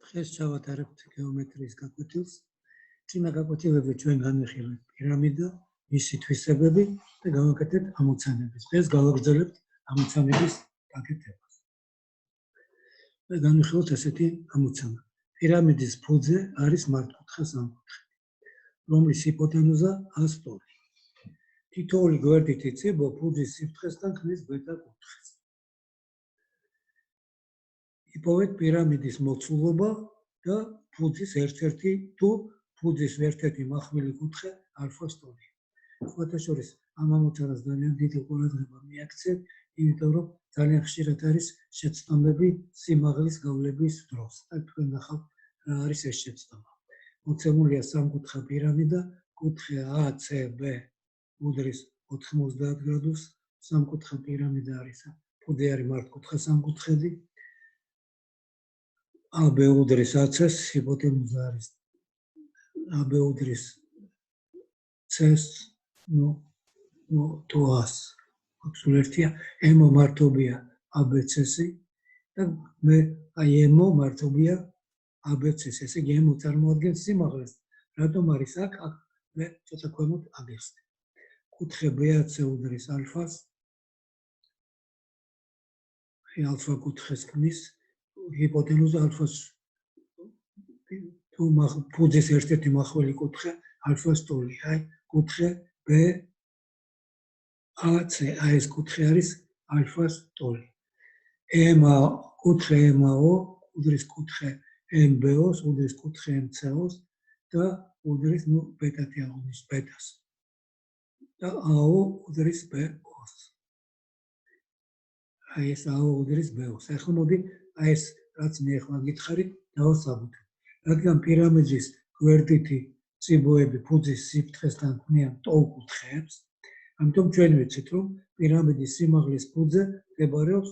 დღეს ჩავატარებთ გეომეტრიის გაკვეთილს. წინა გაკვეთილებზე ჩვენ განვიხილეთ პირამიდა, მისი თვისებები და გავაკეთეთ ამოცანები. დღეს გავაგრძელებთ ამოცანების გაკეთებას. და განვიხილოთ ესეთი ამოცანა. პირამიდის ფუძე არის მართკუთხა სამკუთხედი, რომლის ჰიპოტენუზა 100 ტოლი. თითოეული გვერდითი ციბო ფუძის სიფრთხესთან ქმნის ბეტა კუთხეს. იპოვეთ პირამიდის მოცულობა და ფუძის ერთ-ერთი თუ ფუძის ერთ-ერთი מחმილი კუთხე ალფას ტოლი. ხოთაშორის ამ ამოცანას ძალიან დიდი ყურადღება მიაქცევთ, იმიტომ რომ ძალიან ხშირად არის შეცდომები სიმაღლის გავლების დროს. და თქვენ ნახავთ რა არის ეს შეცდომა. მოცემულია სამკუთხა პირამიდა, კუთხე ACB უდრის 90 გრადუსს, სამკუთხა პირამიდა არის, ფუძე არის მართკუთხა სამკუთხედი. AB უდრის AC-ს, ჰიპოტენუზა არის AB უდრის C-ს, თუ 100. სულ ერთია, MO მართობია ABC-სი და მე MO მართობია ABC-ს. ესე იგი MO წარმოადგენს სიმაღლეს. რატომ არის აქ მე ცოტა ქვემოთ აგიხსნე. კუთხე BAC უდრის ალფას. ალფა კუთხეს ქმნის ჰიპოტენუზა ალფას თუ ფუძის ერთ-ერთი მახვილი კუთხე ალფას ტოლი. აი კუთხე BAC, ეს კუთხე არის ალფას ტოლი. კუთხე MAO უდრის კუთხე MBO-ს, უდრის კუთხე MC-ს და უდრის ბეტათი აღნიშნავს ბეტას. და AO უდრის BO-ს. აი ეს AO უდრის BO-ს. ახლა მოდი აი ეს რაც მე ახლა გითხარით დავასაბუთებ. რადგან პირამიდის გვერდითი ციბოები ფუძის სიფრთხესთან ქმნიან ტოლ კუთხეებს, ამიტომ ჩვენ ვიცით, რომ პირამიდის სიმაღლის ფუძე მდებარეობს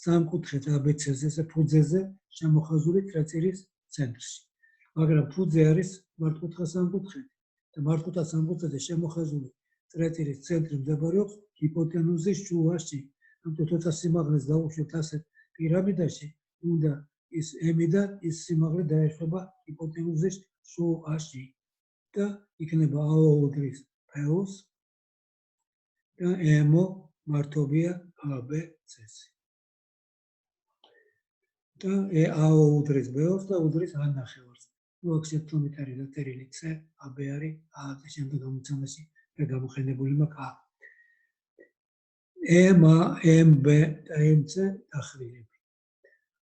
სამკუთხედ ABC-ზე, ფუძეზე შემოხაზული წრეწირის ცენტრში. მაგრამ ფუძე არის მართკუთხა სამკუთხედი და მართკუთხა სამკუთხედზე შემოხაზული წრეწირის ცენტრი მდებარეობს ჰიპოტენუზის შუაში. ამიტომ თორსა სიმაღლეს დავუშვით ასეთ პირამიდაში, უნდა ის M და ის სიმაღლე დაეშვება ჰიპოტენუზის შუაში და იქნება AO უდრის BO-ს და MO მართობია ABC-ს. და AO უდრის BO-ს და უდრის ანახევარს. აქ შეცდომით არის დაწერილი C, AB არის A-ზე შემდეგ ამოცანაში და გამოყენებული მაქვს A. MB და MC დახრილები,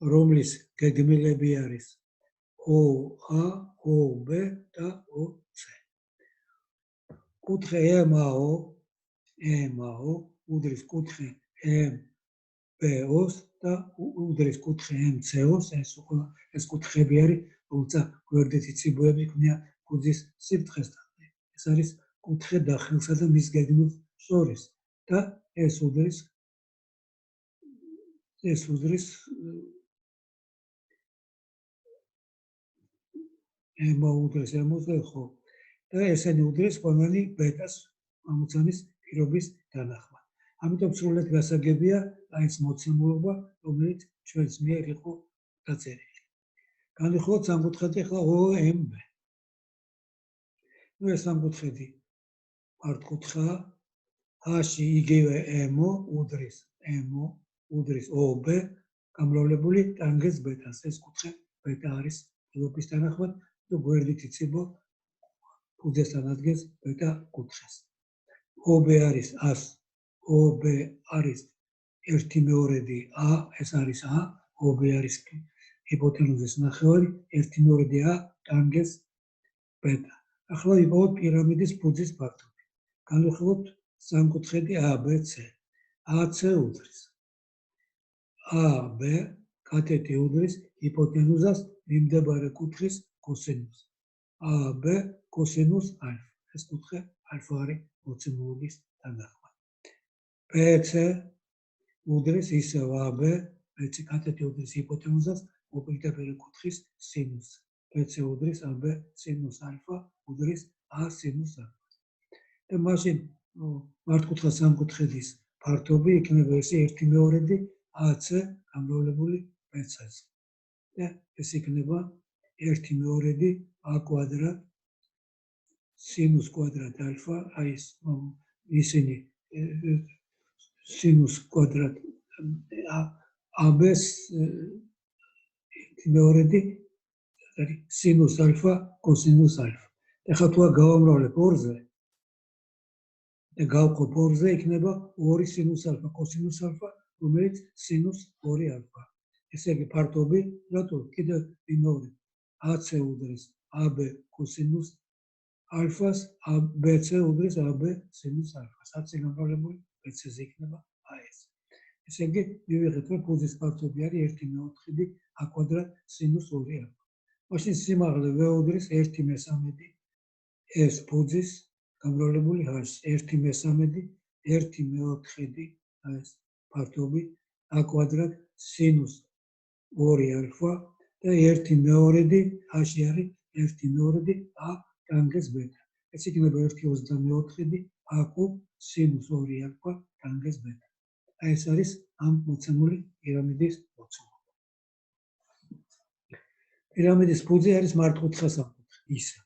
რომლის გეგმილები არის OA, OB და OC. კუთხე MAO უდრის კუთხე MBO-ს და უდრის კუთხე MC-ს, ეს კუთხეები არის, თუმცა გვერდითი ციბოები ქმნიან ფუძის სიფრთხესთან. ეს არის კუთხე დახილსა და მის გეგმებს შორის და ეს უდრის MO უდრის MO-ზე, ხო. და ესენი უდრის ყველანი ბეტას ამოცანის პირობის დანახვა. ამიტომ სრულად გასაგებია აი ეს მოცემულობა, რომელიც ჩვენს მიერ იყო დაწერილი. განვიხილოთ სამკუთხედი ახლა OMB. ეს სამკუთხედი მართკუთხაა. A-ში იგივე MO უდრის OB გამრავლებული ტანგენს ბეტას. ეს კუთხე ბეტა არის პირობის დანახვად და გვერდითი ციბო ფუძესთან ადგენს ბეტა კუთხეს. OB არის 100, OB არის 1/2 A, ეს არის A, OB არის ჰიპოტენუზის ნახევარი, 1/2 A ტანგენს ბეტა. ახლა იპოვოთ პირამიდის ფუძის ფაქტები. განვიხილოთ სამკუთხედი ABC. AC უდრის AB, კათეტი უდრის ჰიპოტენუზას მიმდებარე კუთხის კოსინუსს. AB კოსინუს ალფა. ეს კუთხე ალფა არის მოცემულობის დანახვა. BC უდრის ისევ AB, BC კათეტი უდრის ჰიპოტენუზას მოპირდაპირე კუთხის სინუსს. BC უდრის AB სინუს ალფა უდრის A სინუს ალფა. და მაშინ მართკუთხა სამკუთხედის ფართობი იქნება ესე 1/2 AC გამრავლებული BC-ზე. და ეს იქნება 1/2 a კვადრატ სინუს კვადრატ ალფა, აი ეს ისინი სინუს კვადრატ AB-ს მეორე არის სინუს ალფა კოსინუს ალფა. ეხლა თუ გავამრავლებ ორზე და გავყობ ორზე იქნება 2 სინუს ალფა კოსინუს ალფა, რომელიც სინუს 2 ალფა. ესე იგი ფართობი, რატო? კიდევ ვიმეორებ. AC უდრის AB კოსინუს ალფას, BC უდრის AB სინუს ალფას. AC გამრავლებული BC-ზე იქნება AS. ესე იგი მივიღეთ, რომ ფუძის ფართობი არის 1/4 a კვადრატ სინუს 2 ალფა. მაშინ სიმაღლე V უდრის 1/3 ეს ფუძის გამრავლებული h 1/3 1/4 ეს ფართობი a კვადრატ სინუს 2 ალფა და 1/2 h-ი არის 1/2 a ტანგენს ბეტა. ეს იქნება 1/24 a კუბ სინუს 2 ალფა ტანგენს ბეტა. აი ეს არის ამ მოცემული პირამიდის მოცულობა. პირამიდის ფუძე არის მართკუთხა სამკუთხა, ისე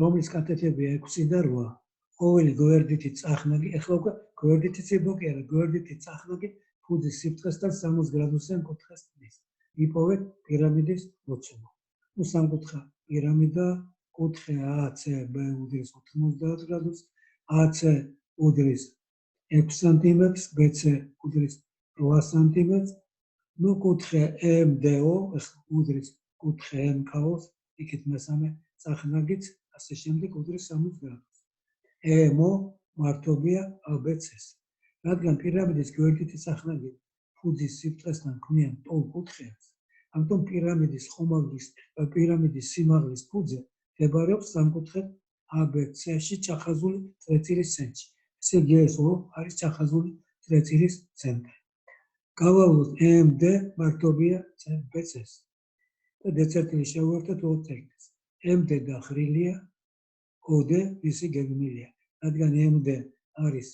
რომლის კათეთებია 6 და 8. ყოველი გვერდითი წახნაგი, ეხლა უკვე გვერდითი ციბო კი არა, გვერდითი წახნაგი ფუძის სიბრტყესთან 60 გრადუსიან კუთხეს ქმნის. იპოვეთ პირამიდის მოცულობა. ნუ სამკუთხა პირამიდა, კუთხე ACB უდრის 90 გრადუსს, AC უდრის 6 სანტიმეტრს, BC უდრის 8 სანტიმეტრს, ნუ კუთხე MDO უდრის კუთხე MKO-ს, იქით მესამე წახნაგიც, ასე შემდეგ უდრის 60 გრადუსს. EMO მართობია ABC-ს. რადგან პირამიდის გვერდითი წახნაგი ფუძის სიბრტყესთან ქმნიან ტოლ კუთხეებს, ამიტომ პირამიდის სიმაღლის ფუძე მდებარეობს სამკუთხედ ABC-ში ჩახაზული წრეწირის ცენტრში. ესე იგი ეს არის ჩახაზული წრეწირის ცენტრი. გავავლოთ MD მართობია BC-ს და D-წერტილი შევუერთოთ O-წერტილს. MD დახრილია, OD ისი გეგმილია. რადგან MD არის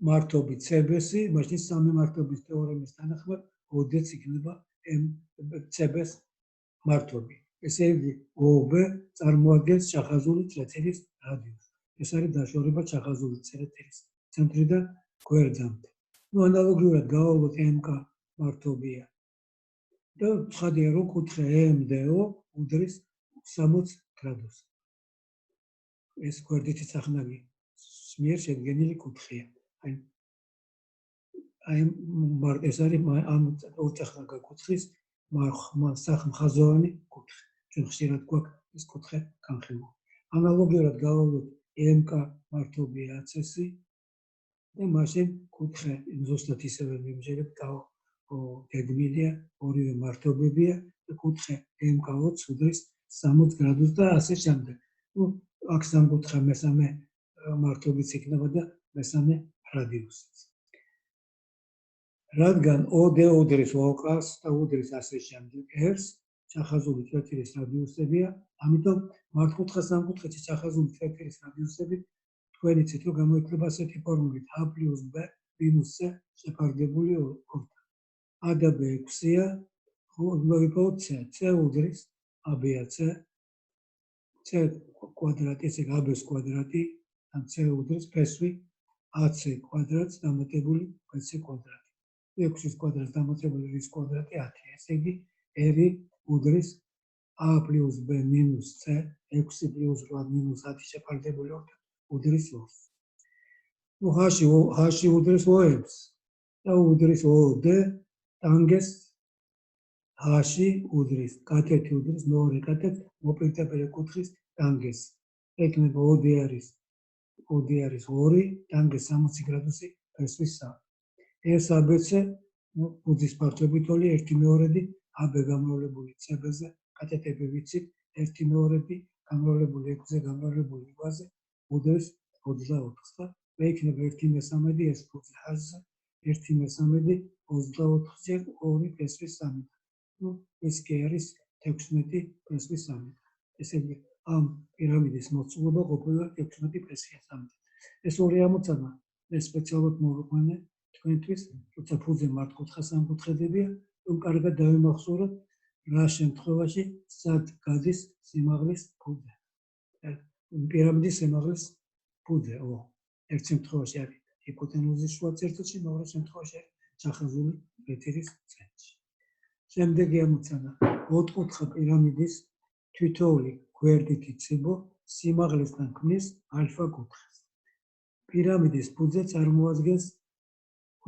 მართობით CB-ს, მაშინ სამი მართობის თეორემის თანახმად OD-ც იქნება CB-ს მართობი. ესე იგი OB წარმოადგენს ჩახაზული წრეწირის რადიუსს. ეს არის დაშორება ჩახაზული წრეწირის ცენტრიდან გვერდამდე. ნუ ანალოგიურად გავავლოთ MK მართობია. და ცხადია, რომ კუთხე MDO უდრის 60 გრადუსს. ეს გვერდითი წახნაგი მიერ შედგენილი კუთხეა. აი ეს არის ამ ორწახნაგა კუთხის სახმხაზოვანი კუთხე. ჩვენ ხშირად გვაქვს ეს კუთხე განხილული. ანალოგიურად გავავლოთ MK მართობია AC-ს და მაშინ კუთხე ზუსტად ისევე მიმჯერებ გეგმილია, ორივე მართობებია და კუთხე MK-ც უდრის 60 გრადუსს და ასე შემდეგ. ნუ აქ სამკუთხა მესამე მართობიც იქნება და მესამე რადიუსიც. რადგან OD უდრის OK-ს და უდრის ასე შემდეგ R-ს, ჩახაზული წრეწირის რადიუსებია, ამიტომ მართკუთხა სამკუთხედში ჩახაზული წრეწირის რადიუსები თქვენ იცით, რომ გამოიქმნება ასეთი ფორმულით A + B - C შეფარდებული ორთან. A და B 6-ია, მოვიპოვოთ C. C უდრის AB-ა C, C კვადრატი, ესე იგი AB-ს კვადრატი, ან C უდრის ფესვი AC კვადრატს დამატებული BC კვადრატი. 6-ის კვადრატს დამატებული R-ის კვადრატი 10-ია. ესე იგი R უდრის A + B - C, 6 + 8 - 10 შეფარდებული ორთან უდრის 2-ს. ნუ H უდრის OM-ს და უდრის OD ტანგენს H უდრის კათეთი უდრის მეორე კათეტს მოპირდაპირე კუთხის ტანგენს. ეკნება OD არის 2, ტანგენს 60 გრადუსი ფესვის 3. ეს ABC ფუძის ფართობით 1/2 AB გამრავლებული CB-ზე, კათეტები ვიცით, 1/2 გამრავლებული 6-ზე გამრავლებული 8-ზე უდრის 24-ს და მეიქნება 1/3 ეს ფუძე H-ზე, 1/3 24-ზე 2 ფესვის 3. ნუ ეს კი არის 16 ფესვის 3. ესე იგი ამ პირამიდის მოცულობა ყოფილა 16 ფესვია 3. ეს ორი ამოცანა მე სპეციალურად მოვიყვანე თქვენთვის, როცა ფუძე მართკუთხა სამკუთხედებია რომ კარგად დავიმახსოვროთ, რა შემთხვევაში სად გადის სიმაღლის ფუძე. პირამიდის სიმაღლის ფუძე, ერთ შემთხვევაში არის ჰიპოთენუზის შუა წერტილში, მეორე შემთხვევაში არის ჩახაზული ვეთირის ცენტრში. შემდეგი ამოცანა, ოთხკუთხა პირამიდის თითოეული გვერდითი ციბო სიმაღლესთან ქმნის ალფა კუთხეს. პირამიდის ფუძე წარმოადგენს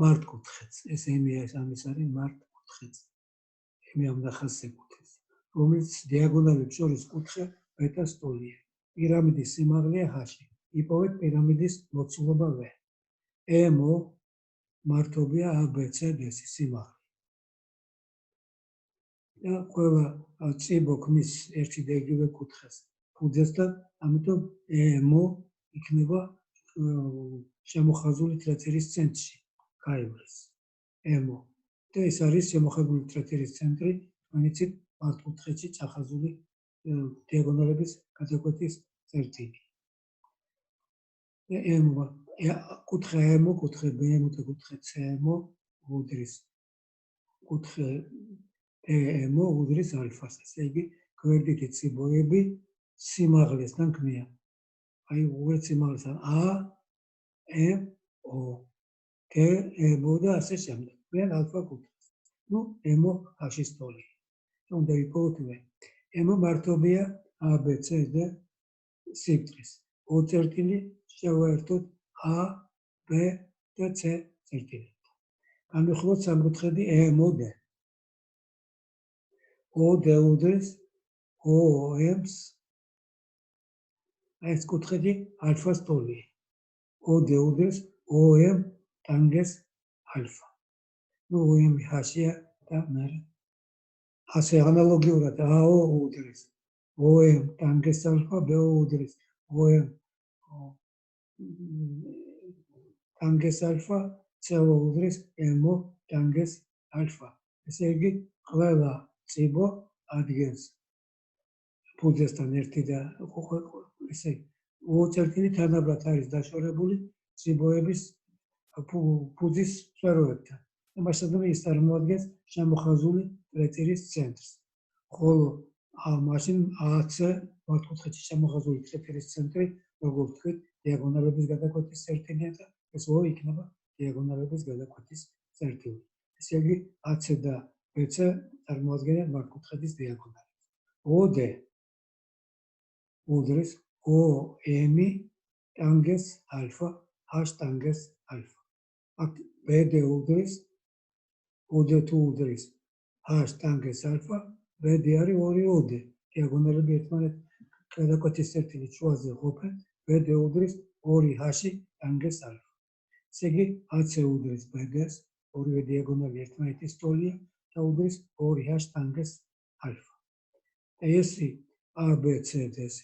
მართკუთხედს. ეს ემია ამის არის მართკუთხედს. ემია მნახას ეკუთვნის, რომელიც დიაგონალებს შორის კუთხე ბეტას ტოლია. პირამიდის სიმაღლეა ჰ-ში. იპოვეთ პირამიდის მოცულობა V. MO მართობია ABCD-ს სიმაღლე. და ყველა ციბო ქმნის ერთი და იგივე კუთხეს ფუძესთან, ამიტომ MO იქნება შემოხაზული თეთრის ცენტრში. გაივლის MO. და ეს არის შემოხაზული თეთრის ცენტრი, განიცით მართკუთხედში ჩახაზული დიაგონალების გადაკვეთის წერტილი. MO კუთხე MO, კუთხე BMO და კუთხე CMO უდრის კუთხე EMO უდრის ალფას. ესე იგი, გვერდითი ციბოები სიმაღლესთან ქმნიან. აი, უღირთ სიმაღლესთან AMO, TMO და ასე შემდეგ. ქმნიან ალფა კუთხეს. MO ჰ-ის ტოლი. უნდა ვიპოვოთ V. MO მართობია ABCD სიბრტყის. O წერტილი შევაერთოთ A, B და C წერტილებთან. განვიხილოთ სამკუთხედი EMOD. OD უდრის OM-ს. ეს კუთხედი ალფას ტოლია. OD უდრის OM ტანგენს ალფა. OM ჰ-ია და მერე ასე ანალოგიურად AO უდრის OM ტანგენს ალფა, BO უდრის OM ტანგენს ალფა, CO უდრის MO ტანგენს ალფა. ესე იგი, ყველა ციბო ადგენს ფუძესთან ერთი და ესე O წერტილი თანაბრად არის დაშორებული ციბოების ფუძის სფეროებთან. ამასთანავე ის წარმოადგენს შემოხაზული ტრეწირის ცენტრს. ხოლო მაშინ AC მართკუთხედში შემოხაზული ტრეწირის ცენტრი, როგორც ვთქვით, დიაგონალების გადაკვეთის წერტილია და ეს O იქნება დიაგონალების გადაკვეთის წერტილი. ესე იგი, AC და BC წარმოადგენენ მართკუთხედის დიაგონალებს. OD უდრის OM ტანგენს ალფა, H ტანგენს ალფა. აქ BD უდრის OD2 უდრის H ტანგენს ალფა, BD არის 2OD. დიაგონალები ერთმანეთ გადაკვეთის წერტილის შუაზე ყოფენ, BD უდრის 2H ტანგენს ალფა. ესე იგი, AC უდრის BD-ს, ორივე დიაგონალი ერთმანეთის ტოლია და უდრის 2H ტანგენს ალფა. ეს ABCD-ს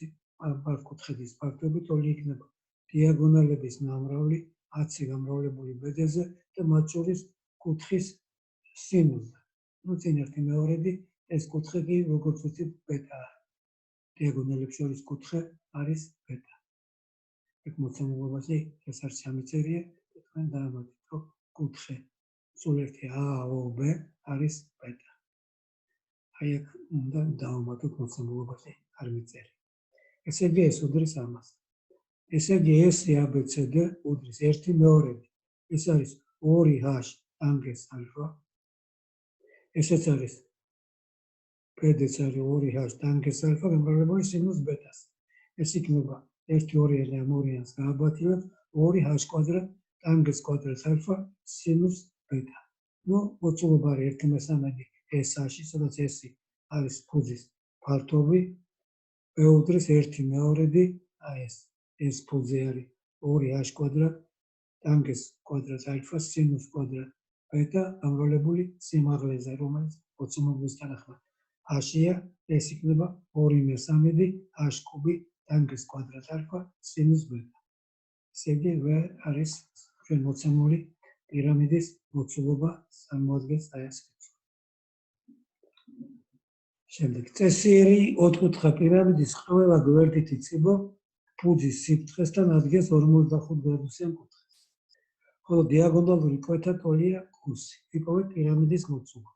მართკუთხედის ფაქტები ტოლი იქნება დიაგონალების ნამრავლი AC გამრავლებული BD-ზე და მათ შორის კუთხის სინუსზე. წინ ერთი მეორედი ეს კუთხე კი როგორც ვთქვით ბეტაა. დიაგონალებს შორის კუთხე არის ბეტა. ეგ მოცემულობაში ეს არ შემიწერია, თქვენ დაამატეთ, რომ კუთხე სულ ერთი AOB არის ბეტა. აი აქ უნდა დავამატოთ მოცემულობაში არ მიწერია. ესე იგი ეს უდრის ამას. ესე იგი ეს ABCD უდრის ერთი მეორედი. ეს არის 2H ტანგენს ალფა. ესეც არის BD-ც არის 2H ტანგენს ალფა გამრავლებული სინუს ბეტას. ეს იქნება 1-2 ამ ორიანს გააბათილებ 2H კვადრატ ტანგენს კვადრატ ალფა სინუს ბეტა. მოცულობა არის 1/3 SH-ი, სადაც S არის ფუძის ფართობი, B უდრის 1/2, აი ეს ფუძე არის 2H კვადრატ ტანგენს კვადრატ ალფა სინუს კვადრატ ბეტა გამრავლებული სიმაღლეზე, რომელიც მოცემულობის თანახმად H-ია, ეს იქნება 2/3 H კუბი ტანგენს კვადრატ ალფა სინუს ბეტა. ესე იგი, V არის ჩვენ მოცემული პირამიდის მოცულობა წარმოადგენს აი ეს კითხვა. შემდეგ, წესიერი ოთხკუთხა პირამიდის ყველა გვერდითი ციბო ფუძის სიბრტყესთან ადგენს 45 გრადუსიან კუთხეს. ხოლო დიაგონალური კვეთა ტოლია კუსი. ვიპოვეთ პირამიდის მოცულობა.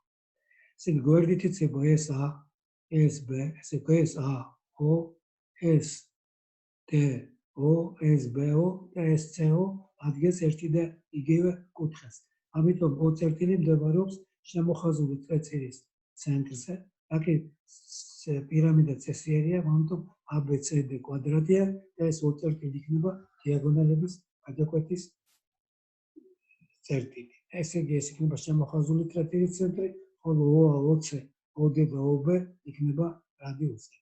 ესე იგი გვერდითი ცება SA, SB, ესე იგი SAO, SDO, SBO და SCO ადგენს ერთი და იგივე კუთხეს. ამიტომ O წერტილი მდებარეობს შემოხაზული წრეწირის ცენტრზე. აქ პირამიდა წესიერია, ამიტომ ABCD კვადრატია და ეს O წერტილი იქნება დიაგონალების გადაკვეთის წერტილი. ესე იგი ეს იქნება შემოხაზული წრეწირის ცენტრი, ხოლო OA, OC, OD და OB იქნება რადიუსი.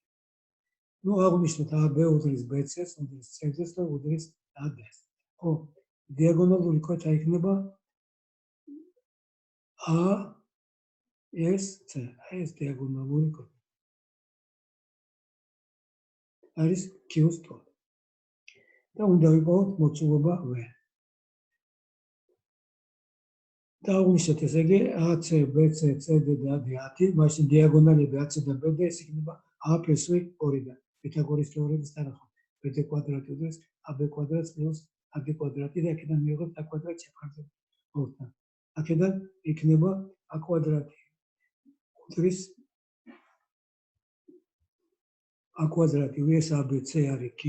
ნუ აღვნიშნოთ AB უდრის BC-ს, უდრის C-ს და უდრის AD-ს. ხო, დიაგონალური ქოჩა იქნება ASC, ეს დიაგონალური ქოჩა. არის Q-ს ტოლი. და უნდა ვიპოვოთ მოცულობა V. და აღვნიშნოთ ესე იგი AC, BC, CD და AD 10, მაშინ დიაგონალები AC და BD ეს იქნება A + V 2-დან. პითაგორის თეორემის თანახმად BD კვადრატი უდრის AB კვადრატს პლუს AD კვადრატი და აქედან მივიღებთ A კვადრატს შეფარდება 2-დან. აქედან იქნება A კვადრატი უდრის A კვადრატი VS ABC არის Q.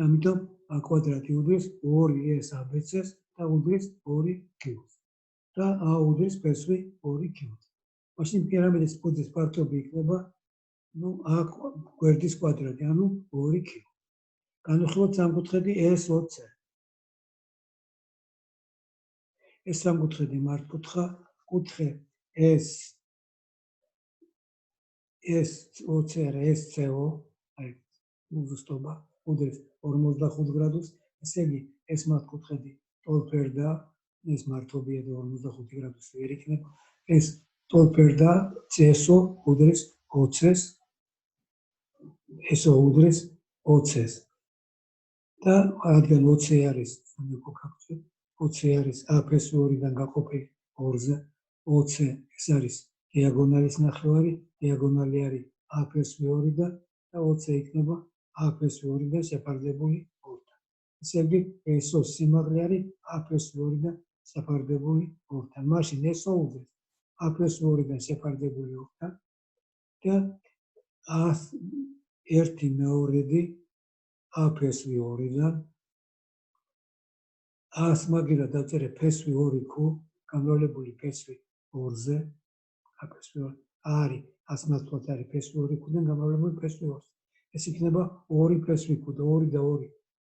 ამიტომ A კვადრატი უდრის 2S ABC-ს და უდრის 2Q-ს. და A უდრის PSV 2Q-ს. მაშინ პირამიდის ფუძის პარტობი იქნება A გვერდის კვადრატი, ანუ 2Q. განვიხილოთ სამკუთხედი SOC. ეს სამკუთხედი მართკუთხა, კუთხე SOC არა SCO, აი უზუსტობა უდრის 45 გრადუსს, ესე იგი ეს მართკუთხედი ტოლფერდა, ეს მართობია და 45 გრადუსი ვერ იქნება. ეს ტოლფერდა CSO უდრის OC-ს, SO უდრის OC-ს. და რადგან OC არის, OC არის A+2-დან გაყოფილი 2-ზე, OC ეს არის დიაგონალის ნახევარი, დიაგონალი არის A+2 და OC იქნება A+2-დან შეფარდებული 2-დან. ესე იგი SO სიმაღლე არის A+2-დან შეფარდებული 2-დან. მაშინ SO უდრის A+2-დან შეფარდებული 2-დან და A1/2 A+2-დან A-ს მაგირა დავწერე PSV2Q, გამრავლებული PSV2-ზე, A+2 არის, A-ს ნაცვლად არის PSV2Q-დან გამრავლებული PSV2-ზე. ეს იქნება 2 PSV2 და 2 და 2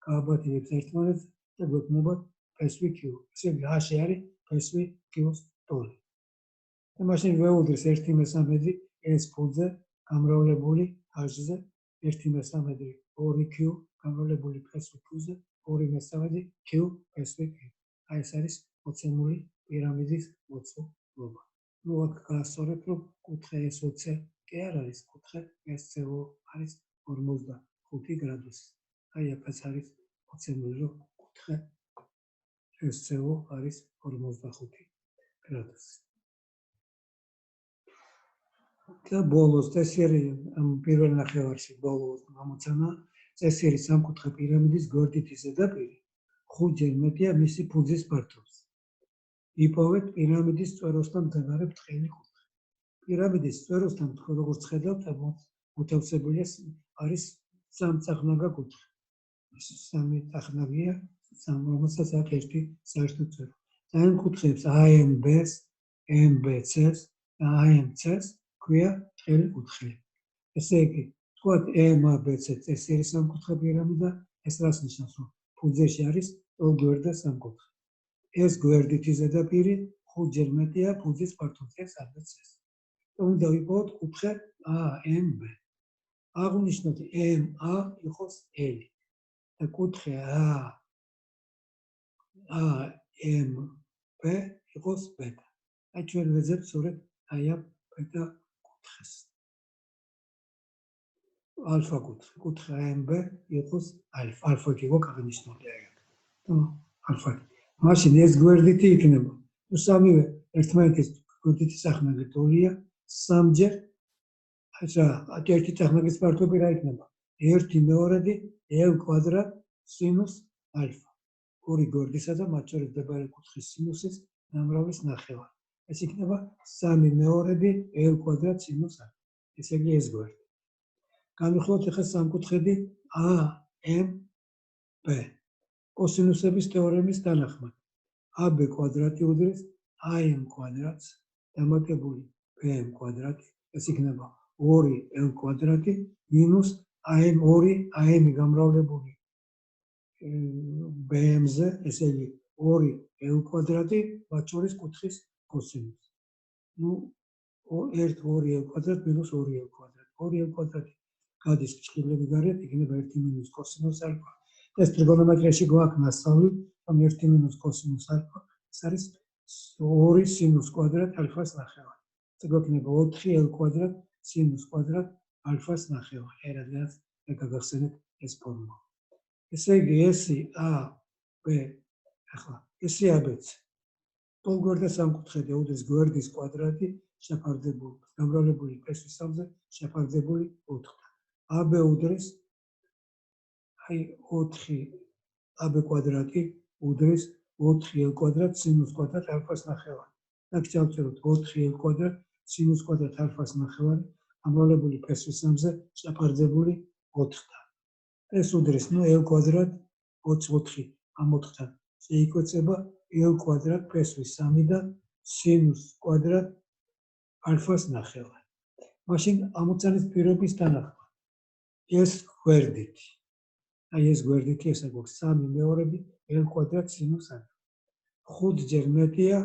გააბატინებს ერთმანეთს და გვექნება PSV-Q. ესე იგი A-ში არის PSV-Q-ს ტოლი. და მაშინ ვეუდრის 1/3 ეს ფუძე გამრავლებული H-ზე, 1/3 2Q გამრავლებული PSV-Q-ზე, 2/3 Q PSV-Q. აი ეს არის მოცემული პირამიდის მოცულობა. ნუ აქ გაასწორებ, რომ კუთხე SOC კი არ არის, კუთხე SCO არის 45 გრადუსი. აი აქაც არის მოცემული, რომ კუთხე SCO არის 45 გრადუსი. და ბოლოს წესიერი ამ პირველ ნახევარში ბოლოს გამოცანა წესიერი სამკუთხა პირამიდის გვერდითი ზედაპირი 5-ჯერ მეტია მისი ფუძის ფართობს. იპოვეთ პირამიდის წვეროსთან მდგარი ბრტყელი კუთხე. პირამიდის წვეროსთან როგორც ხედავთ, მოთავსებული არის სამწახნაგა კუთხე. სამი წახნაგია, რომელსაც აქვს ერთი საერთო წვერო. და ამ კუთხეებს AMB-ს, MBC-ს და AMC-ს ქვია ბრტყელი კუთხეები. ესე იგი, თქვათ MABC წესიერი სამკუთხა პირამიდა, ეს რას ნიშნავს, რომ ფუძეში არის ტოლგვერდა სამკუთხე. ეს გვერდითი ზედაპირი 5-ჯერ მეტია ფუძის ფართობზე ABC-ს. და უნდა ვიპოვოთ კუთხე AMB. აღვნიშნოთ MA იყოს L და კუთხე AMB იყოს ბეტა. აი ჩვენ ვეძებთ სწორედ აი ამ ბეტა კუთხეს. ალფა კუთხე AMB იყოს ალფა. ალფა იყო აღნიშნული აი აქ. ალფა. მაშინ ეს გვერდითი იქნება. თუ სამივე ერთმანეთის გვერდითი სახნაგი ტოლია, 3-ჯერ აჩა ერთი წახნაგის ფართობი რა იქნება? 1/2 L კვადრატ სინუს ალფა. ორი გვერდისა და მათ შორის მდებარე კუთხის სინუსის ნამრავლის ნახევარი. ეს იქნება 3 მეორედი L კვადრატ სინუს α. ესე იგი ეს გვერდი. განვიხილოთ ახლა სამკუთხედი AMB. კოსინუსების თეორემის თანახმად AB კვადრატი უდრის AM კვადრატს დამატებული BM კვადრატი. ეს იქნება 2L კვადრატი მინუს AM 2 AM გამრავლებული BM-ზე, ესე იგი 2L კვადრატი მათ შორის კუთხის კოსინუსი. ნუ 2L კვადრატ მინუს 2L კვადრატი. 2L კვადრატი გადის ჭრილები გარეთ, იქნება 1 მინუს კოსინუს ალფა. ეს ტრიგონომეტრიაში გვაქვს მასწავლი, რომ 1 მინუს კოსინუს ალფა ეს არის 2 სინუს კვადრატ ალფას ნახევარი. ეს გვექნება 4L კვადრატ სინუს კვადრატ ალფას ნახევარი. რადგანაც გაგახსენეთ ეს ფორმულა. ესე იგი ესი AB ახლა ესი ABC ტოლგვერდა სამკუთხედი უდრის გვერდის კვადრატი შეფარდებული გამრავლებული ფესვის სამზე შეფარდებული 4-თან. AB უდრის აი 4 AB კვადრატი უდრის 4L კვადრატ სინუს კვადრატ ალფას ნახევარი. აქ ჩავწეროთ 4L კვადრატ სინუს კვადრატ ალფას ნახევარი გამრავლებული ფესვის სამზე შეფარდებული 4-თან. ეს უდრის ნუ L კვადრატ 4 ამ 4-თან შეიკვეცება L კვადრატ ფესვის 3-დან სინუს კვადრატ ალფას ნახევარი. მაშინ ამოცანის პირობის თანახმად ეს გვერდითი აი ეს გვერდითი ესე გვაქვს 3 მეორედი L კვადრატ სინუს ალფა. 5-ჯერ მეტია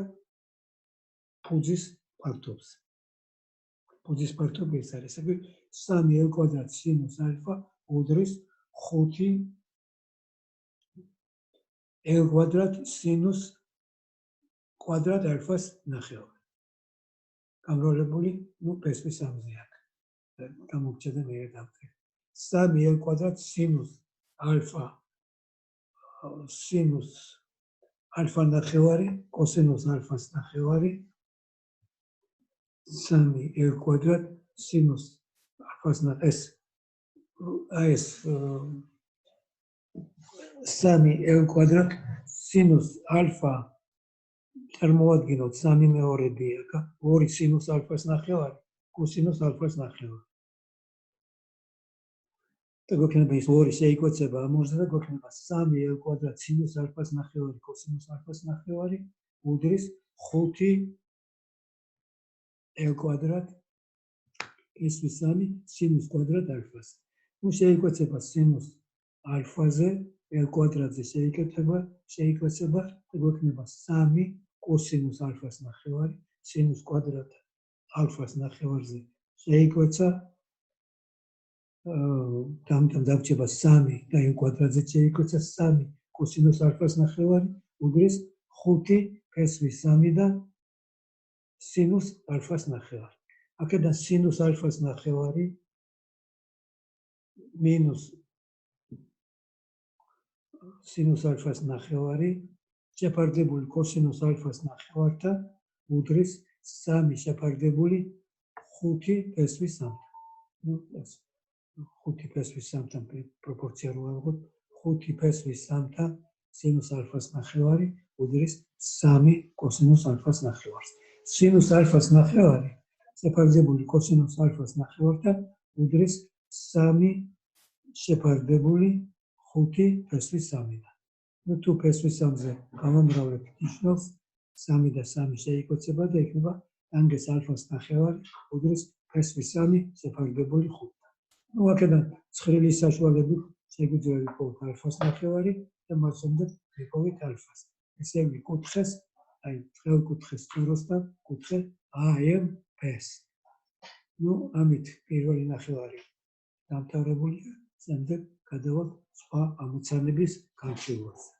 ფუძის ფართობზე. ფუძის ფართობი ეს არის, ესე იგი 3L კვადრატ სინუს ალფა უდრის 5L კვადრატ სინუს კვადრატ ალფას ნახევარი. გამრავლებული, ნუ ფესვის სამზე აქ. გამოგჩა და მე დავწერე. 3L კვადრატ სინუს ალფა ნახევარი, კოსინუს ალფას ნახევარი 3L კვადრატ სინუს ალფას ნახევარი ეს 3L კვადრატ სინუს ალფა წარმოვადგინოთ 3 მეორედი აქ 2 სინუს ალფას ნახევარი კოსინუს ალფას ნახევარი. და გვექნება ის 2 შეიკვეცება ამორზე და გვექნება 3L კვადრატ სინუს ალფას ნახევარი კოსინუს ალფას ნახევარი უდრის 5L კვადრატ ფესვის 3 სინუს კვადრატ ალფას. ნუ შეიკვეცება სინუს ალფაზე L კვადრატზე შეიკვეცება და გვექნება 3 კოსინუს ალფას ნახევარი სინუს კვადრატ ალფას ნახევარზე შეიკვეცა დამთან დაგჭება 3 და L კვადრატზე შეიკვეცა 3 კოსინუს ალფას ნახევარი უდრის 5 ფესვის 3-დან სინუს ალფას ნახევარი. აქედან სინუს ალფას ნახევარი მინუს სინუს ალფას ნახევარი შეფარდებული კოსინუს ალფას ნახევართან უდრის 3 შეფარდებული 5 ფესვის 3-თან. ნუ ეს 5 ფესვის 3-თან პროპორცია რო ავიღოთ 5 ფესვის 3-თან სინუს ალფას ნახევარი უდრის 3 კოსინუს ალფას ნახევარს. სინუს ალფას ნახევარი შეფარდებული კოსინუს ალფას ნახევართან უდრის 3 შეფარდებული 5 ფესვის 3-დან. ნუ თუ ფესვის 3-ზე გამომრავლებთ ნიშნავს 3 და 3 შეიკვეცება და იქნება ტანგენს ალფას ნახევარი უდრის ფესვის 3 შეფარდებული 5-დან. ნუ აქედან ცხრილის საშუალებით შეგვიძლია ვიპოვოთ ალფას ნახევარი და მას შემდეგ ვიპოვეთ ალფას. ესე იგი კუთხეს აი თხელკუთხეს სფეროსთან კუთხე AMB-ს. ნუ ამით პირველი ნახევარი დამთავრებულია, შემდეგ გადავალთ სხვა ამოცანების განხილვაზე.